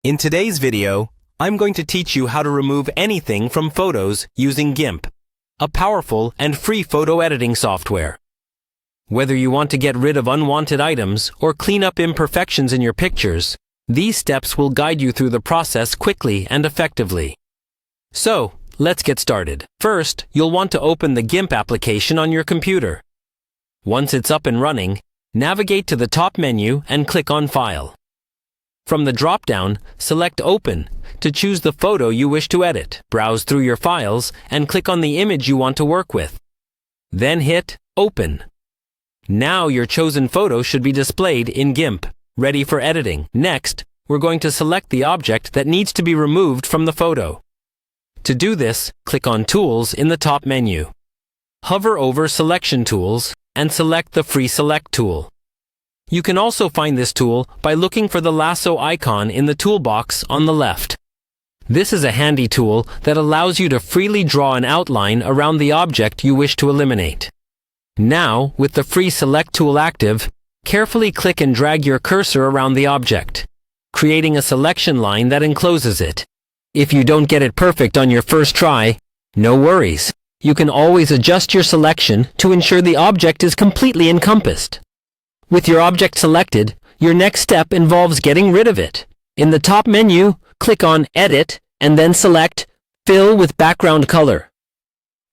In today's video, I'm going to teach you how to remove anything from photos using GIMP, a powerful and free photo editing software. Whether you want to get rid of unwanted items or clean up imperfections in your pictures, these steps will guide you through the process quickly and effectively. So, let's get started. First, you'll want to open the GIMP application on your computer. Once it's up and running, navigate to the top menu and click on File. From the drop-down, select Open to choose the photo you wish to edit. Browse through your files and click on the image you want to work with. Then hit Open. Now your chosen photo should be displayed in GIMP, ready for editing. Next, we're going to select the object that needs to be removed from the photo. To do this, click on Tools in the top menu. Hover over Selection Tools and select the Free Select tool. You can also find this tool by looking for the lasso icon in the toolbox on the left. This is a handy tool that allows you to freely draw an outline around the object you wish to eliminate. Now, with the Free Select tool active, carefully click and drag your cursor around the object, creating a selection line that encloses it. If you don't get it perfect on your first try, no worries. You can always adjust your selection to ensure the object is completely encompassed. With your object selected, your next step involves getting rid of it. In the top menu, click on Edit and then select Fill with Background Color.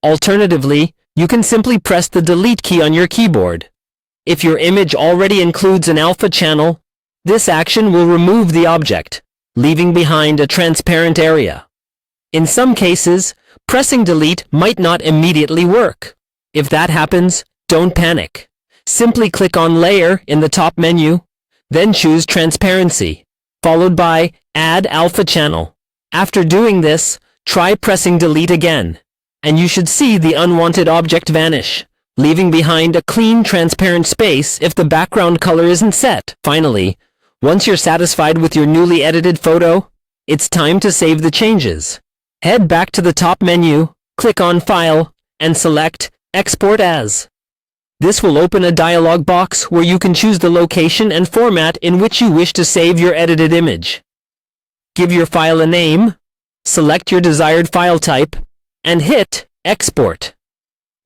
Alternatively, you can simply press the Delete key on your keyboard. If your image already includes an alpha channel, this action will remove the object, leaving behind a transparent area. In some cases, pressing Delete might not immediately work. If that happens, don't panic. Simply click on Layer in the top menu, then choose Transparency, followed by Add Alpha Channel. After doing this, try pressing Delete again, and you should see the unwanted object vanish, leaving behind a clean, transparent space if the background color isn't set. Finally, once you're satisfied with your newly edited photo, it's time to save the changes. Head back to the top menu, click on File, and select Export As. This will open a dialog box where you can choose the location and format in which you wish to save your edited image. Give your file a name, select your desired file type, and hit Export.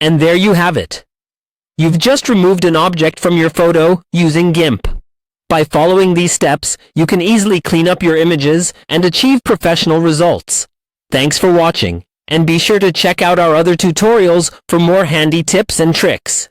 And there you have it. You've just removed an object from your photo using GIMP. By following these steps, you can easily clean up your images and achieve professional results. Thanks for watching, and be sure to check out our other tutorials for more handy tips and tricks.